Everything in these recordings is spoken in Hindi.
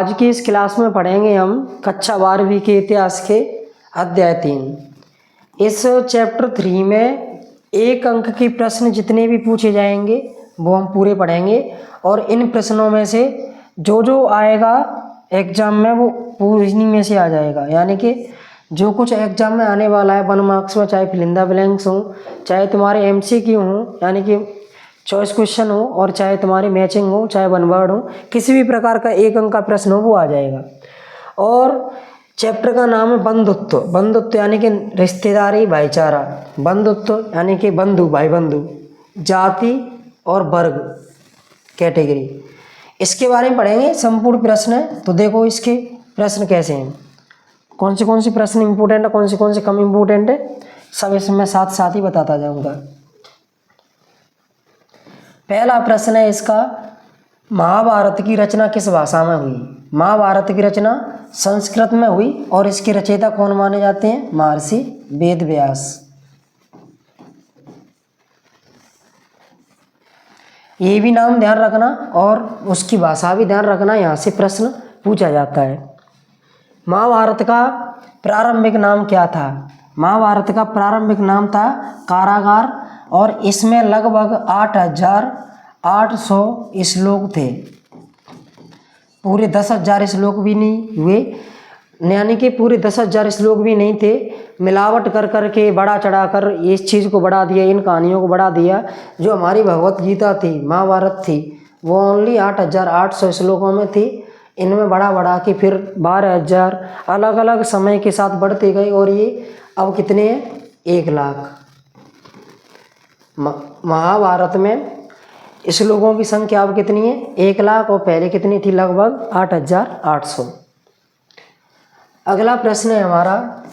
आज की इस क्लास में पढ़ेंगे हम कक्षा 12वीं के इतिहास के अध्याय 3। इस चैप्टर 3 में एक अंक के प्रश्न जितने भी पूछे जाएंगे वो हम पूरे पढ़ेंगे और इन प्रश्नों में से जो जो आएगा एग्जाम में वो पूछने में से आ जाएगा। यानी कि जो कुछ एग्जाम में आने वाला है 1 मार्क्स में, चाहे फिल इन द ब्लैंक्स हो, चाहे तुम्हारे MCQ हो यानी कि चॉइस क्वेश्चन हो, और चाहे तुम्हारी मैचिंग हो, चाहे 1 वर्ड हो, किसी भी प्रकार का एक अंक का प्रश्न हो वो आ जाएगा। और चैप्टर का नाम है बंधुत्व। बंधुत्व यानी कि रिश्तेदारी, भाईचारा। बंधुत्व यानी कि बंधु, भाई बंधु। जाति और वर्ग, कैटेगरी, इसके बारे में पढ़ेंगे। संपूर्ण प्रश्न है तो देखो इसके प्रश्न कैसे हैं, कौन से प्रश्न इंपॉर्टेंट है, कौन से कम इंपॉर्टेंट है, सब इसमें साथ साथ ही बताता जाऊंगा। पहला प्रश्न है इसका, महाभारत की रचना किस भाषा में हुई? महाभारत की रचना संस्कृत में हुई और इसके रचयिता कौन माने जाते हैं? महर्षि वेद व्यास। ये भी नाम ध्यान रखना और उसकी भाषा भी ध्यान रखना, यहाँ से प्रश्न पूछा जाता है। महाभारत का प्रारंभिक नाम क्या था? महाभारत का प्रारंभिक नाम था कारागार और इसमें लगभग 8,800 श्लोक थे। पूरे 10,000 श्लोक भी नहीं हुए, यानी कि पूरे 10,000 श्लोक भी नहीं थे। मिलावट कर करके बढ़ा चढ़ा कर इस चीज़ को बढ़ा दिया, इन कहानियों को बढ़ा दिया। जो हमारी भगवत गीता थी, महाभारत थी, वो ओनली 8,800 श्लोकों में थी। इनमें बढ़ा के फिर 12,000 अलग अलग समय के साथ बढ़ते गए और ये अब कितने हैं? 1 लाख। महाभारत में श्लोकों की संख्या अब कितनी है? 1 लाख, और पहले कितनी थी? लगभग 8,800। अगला प्रश्न है हमारा,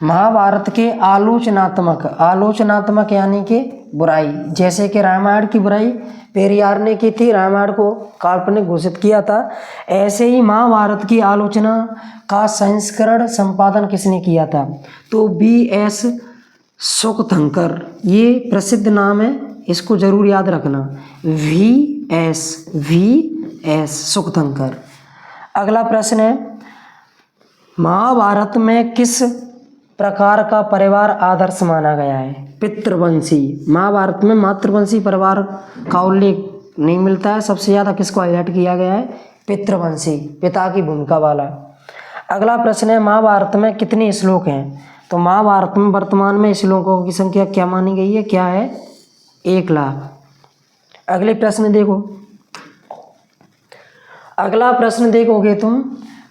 महाभारत के आलोचनात्मक यानी कि बुराई, जैसे कि रामायण की बुराई पेरियार ने की थी, रामायण को काल्पनिक घोषित किया था। ऐसे ही महाभारत की आलोचना का संस्करण संपादन किसने किया था? तो BS सुकथंकर, ये प्रसिद्ध नाम है, इसको जरूर याद रखना। VS सुकथंकर। अगला प्रश्न है, महाभारत में किस प्रकार का परिवार आदर्श माना गया है? पितृवंशी। महाभारत में मातृवंशी परिवार का उल्लेख नहीं मिलता है। सबसे ज़्यादा किसको हाईलाइट किया गया है? पितृवंशी, पिता की भूमिका वाला। अगला प्रश्न है, महाभारत में कितने श्लोक हैं? तो महाभारत में वर्तमान में श्लोकों की संख्या क्या मानी गई है? क्या है? 1 लाख। अगले प्रश्न देखो, अगला प्रश्न देखोगे तुम,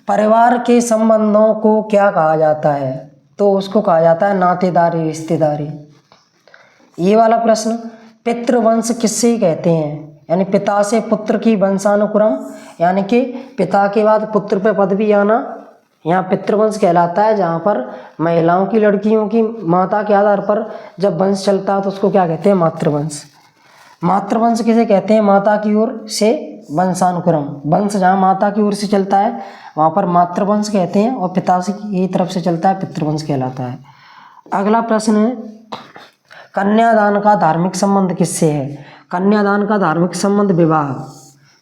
परिवार के संबंधों को क्या कहा जाता है? तो उसको कहा जाता है नातेदारी, रिश्तेदारी। ये वाला प्रश्न, पितृवंश किससे कहते हैं? यानी पिता से पुत्र की वंशानुक्रम, यानी कि पिता के बाद पुत्र पे पदवी आना, यहाँ पितृवंश कहलाता है। जहाँ पर महिलाओं की, लड़कियों की माता के आधार पर जब वंश चलता है तो उसको क्या कहते हैं? मातृवंश। मातृवंश किसे कहते हैं? माता की ओर से वंशानुक्रम, वंश जहाँ माता की ओर से चलता है वहाँ पर मातृवंश कहते हैं, और पिता से की तरफ से चलता है पितृवंश कहलाता है। अगला प्रश्न है, कन्यादान का धार्मिक संबंध किससे है? कन्यादान का धार्मिक संबंध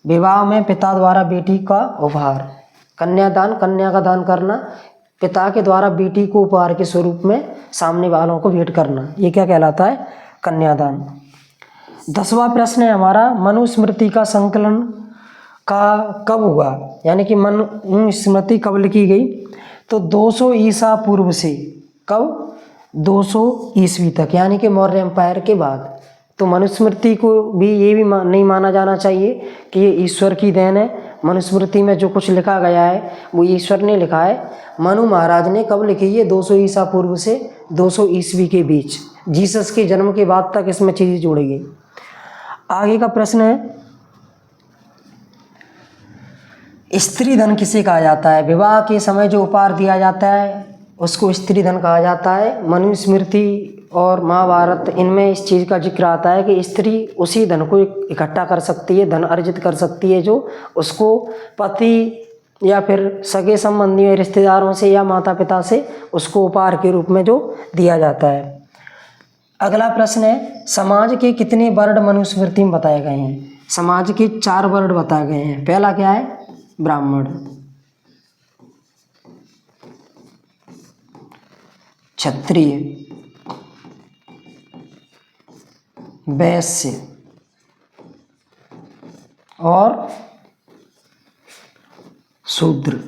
विवाह में पिता द्वारा बेटी का उपहार। कन्यादान, कन्या का दान करना, पिता के द्वारा बेटी को उपहार के स्वरूप में सामने वालों को भेंट करना, ये क्या कहलाता है? कन्यादान। 10वां प्रश्न है हमारा, मनुस्मृति का संकलन का कब हुआ? यानी कि मनुस्मृति कब लिखी गई? तो 200 ईसा पूर्व से। कब? 200 ईस्वी तक, यानी कि मौर्य एम्पायर के बाद। तो मनुस्मृति को भी ये भी नहीं माना जाना चाहिए कि ये ईश्वर की देन है। मनुस्मृति में जो कुछ लिखा गया है वो ईश्वर ने लिखा है। मनु महाराज ने कब लिखी है? 200 ईसा पूर्व से 200 ईस्वी के बीच, जीसस के जन्म के बाद तक इसमें चीज़ें जोड़ी गई। आगे का प्रश्न है, स्त्री धन किसे कहा जाता है? विवाह के समय जो उपहार दिया जाता है उसको स्त्री धन कहा जाता है। मनुस्मृति और महाभारत, इनमें इस चीज़ का जिक्र आता है कि स्त्री उसी धन को इकट्ठा कर सकती है, धन अर्जित कर सकती है जो उसको पति या फिर सगे संबंधियों, रिश्तेदारों से या माता पिता से उसको उपहार के रूप में जो दिया जाता है। अगला प्रश्न है, समाज के कितने वर्ण मनुस्मृति में बताए गए हैं? समाज के 4 वर्ण बताए गए हैं। पहला क्या है? ब्राह्मण। क्षत्रिय, वैश्य और शूद्र।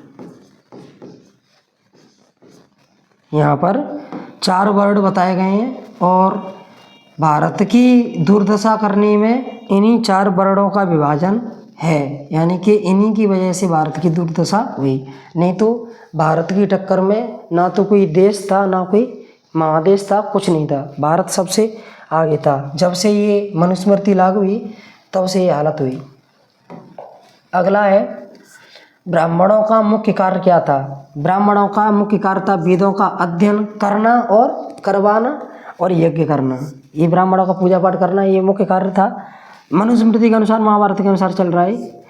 यहाँ पर 4 वर्ड बताए गए हैं और भारत की दुर्दशा करने में इन्हीं 4 वर्णों का विभाजन है, यानी कि इन्हीं की वजह से भारत की दुर्दशा हुई। नहीं तो भारत की टक्कर में ना तो कोई देश था, ना कोई महादेश था, कुछ नहीं था। भारत सबसे आगे था। जब से ये मनुस्मृति लागू हुई तब से ये हालत हुई। अगला है, ब्राह्मणों का मुख्य कार्य क्या था? ब्राह्मणों का मुख्य कार्य था वेदों का अध्ययन करना और करवाना और यज्ञ करना। ये ब्राह्मणों का पूजा पाठ करना ये मुख्य कार्य था। मनुस्मृति के अनुसार, महाभारत के अनुसार चल रहा है।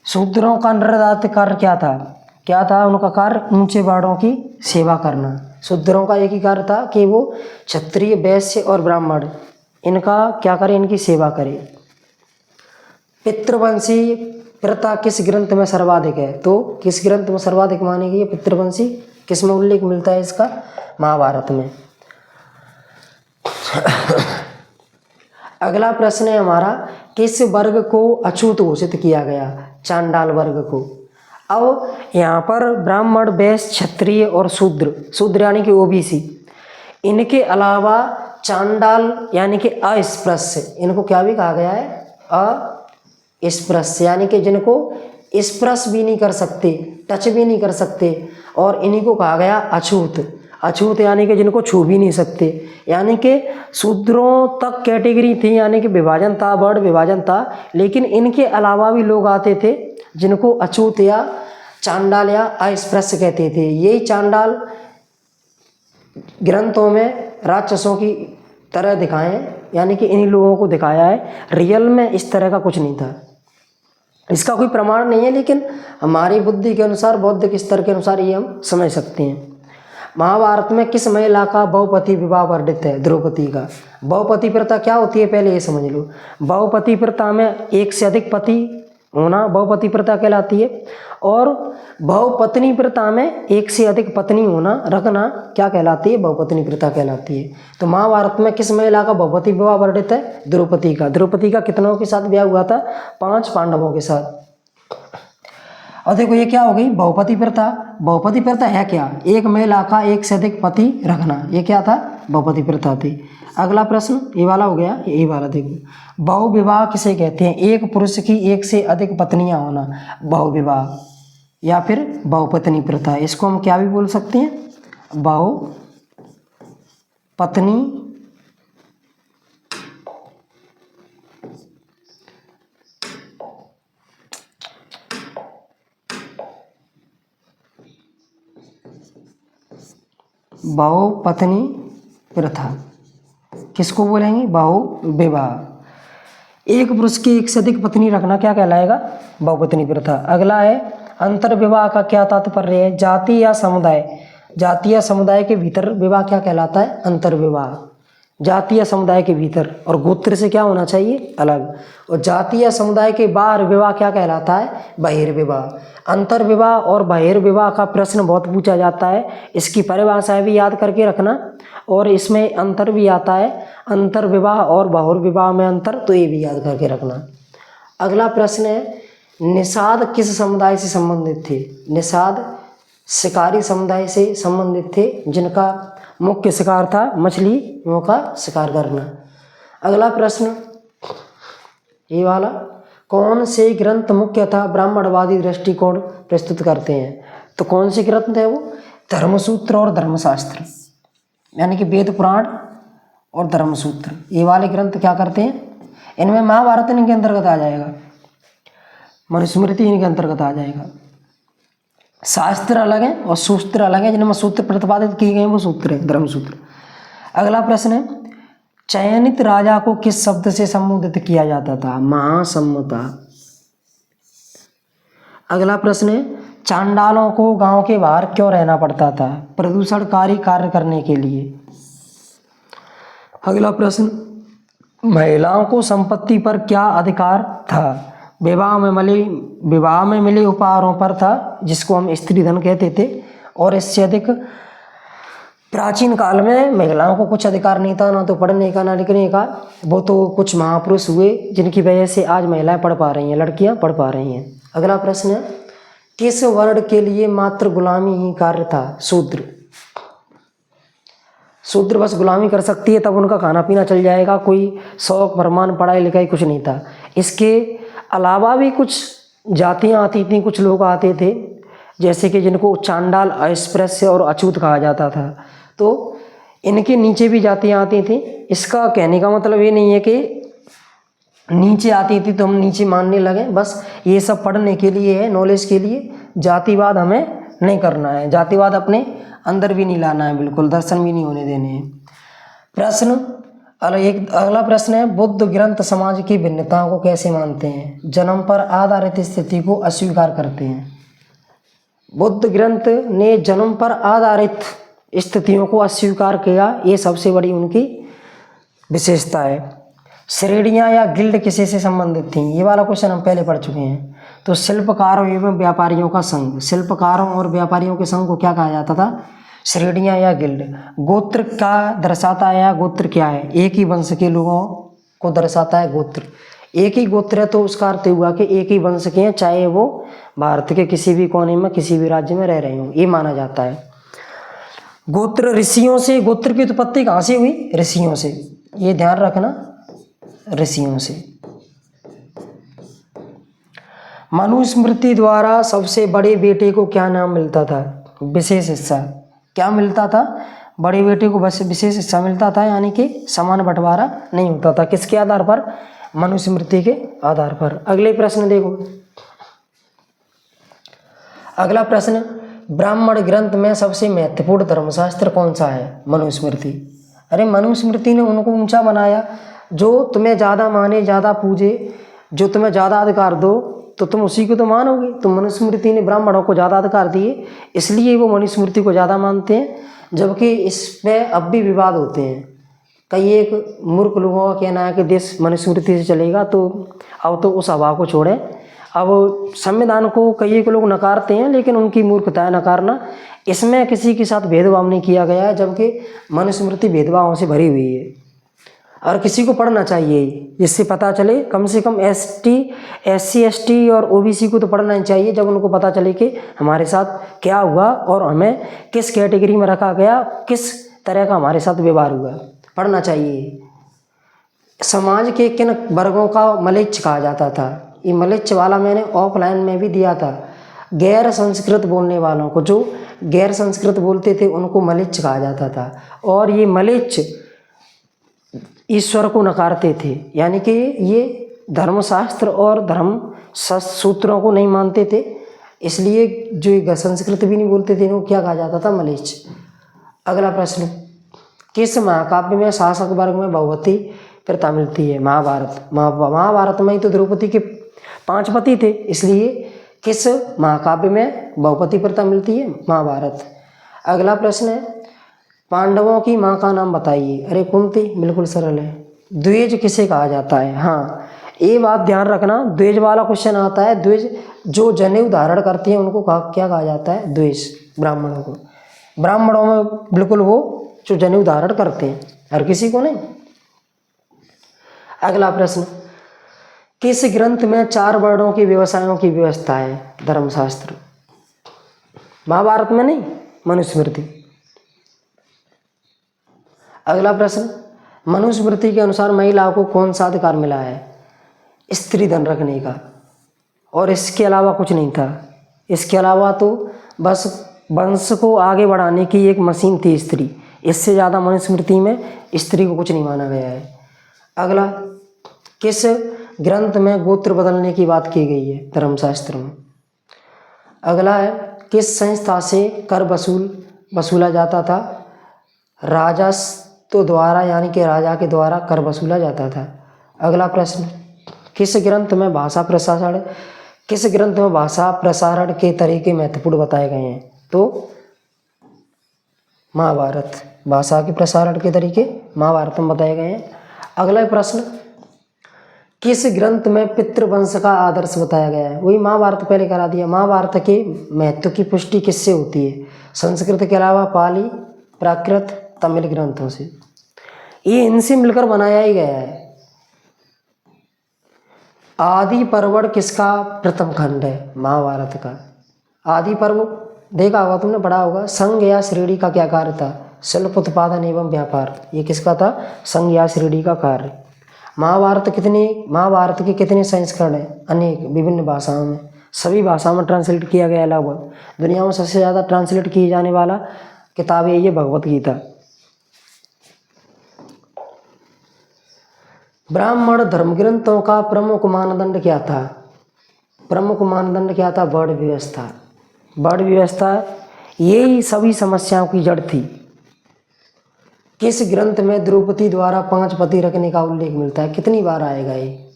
शूद्रों का निर्धारित कार्य क्या था? क्या था उनका कार्य? ऊंचे वर्णों की सेवा करना। शूद्रों का एक ही कार्य था कि वो क्षत्रिय, वैश्य और ब्राह्मण इनका क्या करें? इनकी सेवा करें। पितृवंशी प्रथा किस ग्रंथ में सर्वाधिक है? तो किस ग्रंथ में सर्वाधिक मानी गई है पितृवंशी? किस में उल्लेख मिलता है इसका? महाभारत में। अगला प्रश्न है हमारा, किस वर्ग को अछूत घोषित किया गया? चांडाल वर्ग को। अब यहाँ पर ब्राह्मण, वैश्य, क्षत्रिय और शूद्र, शूद्र यानी कि ओबीसी, इनके अलावा चांडाल यानी कि अस्पृश्य, इनको क्या भी कहा गया है? अस्पृश्य, यानी कि जिनको स्पर्श भी नहीं कर सकते, टच भी नहीं कर सकते, और इन्हीं को कहा गया अछूत। अछूत यानी कि जिनको छू भी नहीं सकते, यानी कि शूद्रों तक कैटेगरी थी, यानी कि विभाजन था, वर्ड विभाजन था, लेकिन इनके अलावा भी लोग आते थे जिनको अछूत या चांडाल या अस्पृश्य कहते थे। यही चांडाल ग्रंथों में राक्षसों की तरह दिखाए, यानी कि इन्हीं लोगों को दिखाया है। रियल में इस तरह का कुछ नहीं था। इसका कोई प्रमाण नहीं है, लेकिन हमारी बुद्धि के अनुसार, बौद्धिक स्तर के अनुसार ये हम समझ सकते हैं। महाभारत में किस महिला का बहुपति विवाह वर्णित है? द्रौपदी का। बहुपति प्रथा क्या होती है पहले ये समझ लो। बहुपति प्रथा में एक से अधिक पति होना बहुपति प्रथा कहलाती है, और बहुपत्नी प्रथा में एक से अधिक पत्नी होना, रखना क्या कहलाती है? बहुपत्नी प्रथा कहलाती है। तो महाभारत में किस महिला का बहुपति विवाह वर्णित है? द्रौपदी का। द्रौपदी का कितनों के साथ ब्याह हुआ था? 5 पांडवों के साथ। और देखो ये क्या हो गई? बहुपति प्रथा। बहुपति प्रथा है क्या? एक महिला का एक से अधिक पति रखना, ये क्या था? बहुपति प्रथा थी। अगला प्रश्न ये वाला हो गया, यही वाला देखो। बहुविवाह किसे कहते हैं? एक पुरुष की एक से अधिक पत्नियां होना बहुविवाह, या फिर बहुपत्नी प्रथा। इसको हम क्या भी बोल सकते हैं? बहुपत्नी बहुपत्नी प्रथा किसको बोलेंगे? बहुविवाह। एक पुरुष की एक से अधिक पत्नी रखना क्या कहलाएगा? बहुपत्नी प्रथा। अगला है, अंतर्विवाह का क्या तात्पर्य है? जाति या समुदाय, जाति या समुदाय के भीतर विवाह क्या कहलाता है? अंतर्विवाह। जाति या समुदाय के भीतर, और गोत्र से क्या होना चाहिए? अलग। और जाति या समुदाय के बाहर विवाह क्या कहलाता है? बहिर्विवाह। अंतर्विवाह और बहिर्विवाह का प्रश्न बहुत पूछा जाता है, इसकी परिभाषाएं भी याद करके रखना, और इसमें अंतर भी आता है, अंतर्विवाह और बहिर्विवाह में अंतर, तो ये भी याद करके रखना। अगला प्रश्न है, निषाद किस समुदाय से संबंधित थे? निषाद शिकारी समुदाय से संबंधित थे, जिनका मुख्य शिकार था मछलियों का शिकार करना। अगला प्रश्न ये वाला, कौन से ग्रंथ मुख्यतः ब्राह्मणवादी दृष्टिकोण प्रस्तुत करते हैं? तो कौन से ग्रंथ है वो? धर्मसूत्र और धर्मशास्त्र, यानी कि वेद पुराण और धर्मसूत्र, ये वाले ग्रंथ क्या करते हैं? इनमें महाभारत इनके अंतर्गत आ जाएगा, मनुस्मृति इनके अंतर्गत आ जाएगा। शास्त्र अलग है और सूत्र अलग है, जिनमें सूत्र प्रतिपादित किए गए वो सूत्र है, धर्मसूत्र। अगला प्रश्न है, चयनित राजा को किस शब्द से संबोधित किया जाता था? महासम्मता। अगला प्रश्न है, चांडालों को गांव के बाहर क्यों रहना पड़ता था? प्रदूषणकारी कार्य करने के लिए। अगला प्रश्न, महिलाओं को संपत्ति पर क्या अधिकार था? विवाह में मिले उपहारों पर था, जिसको हम स्त्री धन कहते थे, और इससे अधिक प्राचीन काल में महिलाओं को कुछ अधिकार नहीं था, ना तो पढ़ने का ना लिखने का। वो तो कुछ महापुरुष हुए जिनकी वजह से आज महिलाएं पढ़ पा रही हैं, लड़कियां पढ़ पा रही हैं। अगला प्रश्न है, किस वर्ण के लिए मात्र गुलामी ही कार्य था? शूद्र। शूद्र बस गुलामी कर सकती है, तब उनका खाना पीना चल जाएगा, कोई शौक फरमान पढ़ाई लिखाई कुछ नहीं था। इसके अलावा भी कुछ जातियां आती थीं, कुछ लोग आते थे जैसे कि जिनको चांडाल, अस्पृश्य और अछूत कहा जाता था, तो इनके नीचे भी जातियां आती थी। इसका कहने का मतलब ये नहीं है कि नीचे आती थी तो हम नीचे मानने लगे, बस ये सब पढ़ने के लिए है, नॉलेज के लिए। जातिवाद हमें नहीं करना है, जातिवाद अपने अंदर भी नहीं लाना है, बिल्कुल दर्शन भी नहीं होने देने हैं। प्रश्न अगला प्रश्न है, बुद्ध ग्रंथ समाज की भिन्नताओं को कैसे मानते हैं? जन्म पर आधारित स्थिति को अस्वीकार करते हैं। बुद्ध ग्रंथ ने जन्म पर आधारित स्थितियों को अस्वीकार किया, ये सबसे बड़ी उनकी विशेषता है। श्रेणियां या गिल्ड किसी से संबंधित थीं? ये वाला क्वेश्चन हम पहले पढ़ चुके हैं। तो शिल्पकारों एवं व्यापारियों का संघ, शिल्पकारों और व्यापारियों के संघ को क्या कहा जाता था? श्रेणियां या गिल्ड। गोत्र का दर्शाता है, या गोत्र क्या है? एक ही वंश के लोगों को दर्शाता है गोत्र। एक ही गोत्र है तो उसका अर्थ हुआ कि एक ही वंश के हैं, चाहे वो भारत के किसी भी कोने में किसी भी राज्य में रह रहे हों, ये माना जाता है। गोत्र ऋषियों से, गोत्र की उत्पत्ति कहाँ से हुई? ऋषियों से, ये ध्यान रखना, ऋषियों से। मनुस्मृति द्वारा सबसे बड़े बेटे को क्या नाम मिलता था? विशेष हिस्सा। क्या मिलता था? बड़े बेटे को बस विशेष हिस्सा मिलता था, यानी कि समान बंटवारा नहीं होता था। किसके आधार पर? मनुस्मृति के आधार पर। अगले प्रश्न देखो। अगला प्रश्न, ब्राह्मण ग्रंथ में सबसे महत्वपूर्ण धर्मशास्त्र कौन सा है? मनुस्मृति। अरे मनुस्मृति ने उनको ऊंचा बनाया, जो तुम्हें ज़्यादा माने, ज़्यादा पूजे, जो तुम्हें ज़्यादा अधिकार दो तो तुम उसी को तो मानोगे। तो मनुस्मृति ने ब्राह्मणों को ज़्यादा अधिकार दिए, इसलिए वो मनुस्मृति को ज़्यादा मानते हैं। जबकि इसमें अब भी विवाद होते हैं। कई एक मूर्ख लोगों का कहना है कि देश मनुस्मृति से चलेगा, तो अब तो उस हवा को छोड़ें। अब संविधान को कई एक लोग नकारते हैं, लेकिन उनकी मूर्खता है नकारना। इसमें किसी के साथ भेदभाव नहीं किया गया है, जबकि मनुस्मृति भेदभावों से भरी हुई है। और किसी को पढ़ना चाहिए, जिससे पता चले, कम से कम SC ST और OBC को तो पढ़ना ही चाहिए, जब उनको पता चले कि हमारे साथ क्या हुआ और हमें किस कैटेगरी में रखा गया, किस तरह का हमारे साथ व्यवहार हुआ, पढ़ना चाहिए। समाज के किन वर्गों का मलेच्छ कहा जाता था? ये मलेच्छ वाला मैंने ऑफलाइन में भी दिया था। गैर संस्कृत बोलने वालों को, जो गैर संस्कृत बोलते थे, उनको मलेच्छ कहा जाता था। और ये मलेच्छ ईश्वर को नकारते थे, यानी कि ये धर्मशास्त्र और धर्म सूत्रों को नहीं मानते थे, इसलिए जो संस्कृत भी नहीं बोलते थे, इनको क्या कहा जाता था? मलेच्छ। अगला प्रश्न, किस महाकाव्य में शासक वर्ग में बहुपति प्रथा मिलती है? महाभारत। महाभारत में ही तो द्रौपदी के 5 पति थे, इसलिए किस महाकाव्य में बहुपति प्रथा मिलती है? महाभारत। अगला प्रश्न है, पांडवों की माँ का नाम बताइए। अरे कुंती, बिल्कुल सरल है। द्विज किसे कहा जाता है? हाँ, ये बात ध्यान रखना, द्विज वाला क्वेश्चन आता है। द्विज जो जनेऊ धारण करती हैं उनको क्या कहा जाता है? द्विज। ब्राह्मणों को, ब्राह्मणों में बिल्कुल वो जो जनेऊ धारण करते हैं, हर किसी को नहीं। अगला प्रश्न, किस ग्रंथ में 4 वर्णों के व्यवसायों की व्यवस्था है? धर्मशास्त्र। महाभारत में नहीं, मनुस्मृति। अगला प्रश्न, मनुस्मृति के अनुसार महिलाओं को कौन सा अधिकार मिला है? स्त्री धन रखने का, और इसके अलावा कुछ नहीं था। इसके अलावा तो बस वंश को आगे बढ़ाने की एक मशीन थी स्त्री, इससे ज़्यादा मनुस्मृति में स्त्री को कुछ नहीं माना गया है। अगला, किस ग्रंथ में गोत्र बदलने की बात की गई है? धर्मशास्त्र में। अगला है, किस संस्था से कर वसूला जाता था? राजस्व द्वारा, यानी कि राजा के द्वारा कर वसूला जाता था। अगला प्रश्न, किस ग्रंथ में भाषा प्रसारण के तरीके महत्वपूर्ण बताए गए हैं? तो महाभारत। भाषा के प्रसारण के तरीके महाभारत में बताए गए हैं। अगला प्रश्न, किस ग्रंथ में पितृवंश का आदर्श बताया गया है? वही महाभारत पहले करा दिया। महाभारत के महत्व की पुष्टि किससे होती है? संस्कृत के अलावा पाली, प्राकृत तमिल ग्रंथों से। ये इनसे मिलकर बनाया ही गया है। आदि पर्व किसका प्रथम खंड है? महाभारत का। आदि पर्व देखा होगा तुमने, पढ़ा होगा। संघ या श्रेणी का क्या कार्य था? शिल्प, उत्पादन एवं व्यापार। ये किसका था? संघ या श्रेणी का कार्य। महाभारत के कितने संस्करण हैं? अनेक, विभिन्न भाषाओं में, सभी भाषाओं में ट्रांसलेट किया गया। लगभग दुनिया में सबसे ज़्यादा ट्रांसलेट किए जाने वाला किताब है ये भगवत गीता। ब्राह्मण धर्म ग्रंथों का प्रमुख मानदंड क्या था? प्रमुख मानदंड क्या था? वर्ण व्यवस्था। वर्ण व्यवस्था यही सभी समस्याओं की जड़ थी। किस ग्रंथ में द्रौपदी द्वारा 5 पति रखने का उल्लेख मिलता है? कितनी बार आएगा ये?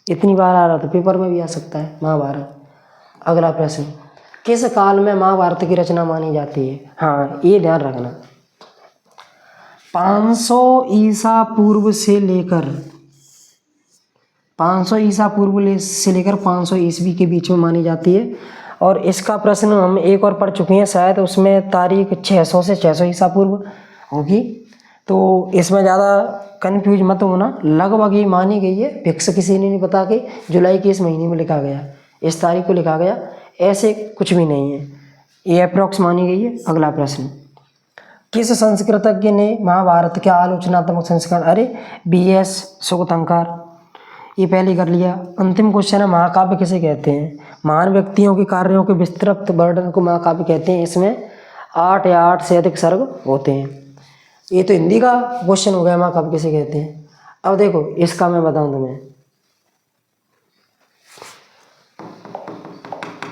इतनी बार आ रहा था, पेपर में भी आ सकता है महाभारत। अगला प्रश्न, किस काल में महाभारत की रचना मानी जाती है? हाँ, ये ध्यान रखना, 500 ईसा पूर्व से लेकर 500 ईसा पूर्व से लेकर 500 ईस्वी के बीच में मानी जाती है। और इसका प्रश्न हम एक और पढ़ चुके हैं शायद, उसमें तारीख 600 से 600 ईसा पूर्व होगी। तो इसमें ज़्यादा कन्फ्यूज मत होना, लगभग ये मानी गई है। फिक्स किसी ने नहीं बता के जुलाई के इस महीने में लिखा गया, इस तारीख को लिखा गया, ऐसे कुछ भी नहीं है, ये अप्रॉक्स मानी गई है। अगला प्रश्न, किस संस्कृतज्ञ ने महाभारत के आलोचनात्मक संस्करण? अरे BS सुगतंकार, ये पहले कर लिया। अंतिम क्वेश्चन है, महाकाव्य किसे कहते हैं? महान व्यक्तियों के कार्यों के विस्तृत वर्णन को महाकाव्य कहते हैं। इसमें 8 या 8 से अधिक सर्ग होते हैं। ये तो हिंदी का क्वेश्चन हो गया, महाकाव्य किसे कहते हैं। अब देखो इसका मैं बताऊं तुम्हें,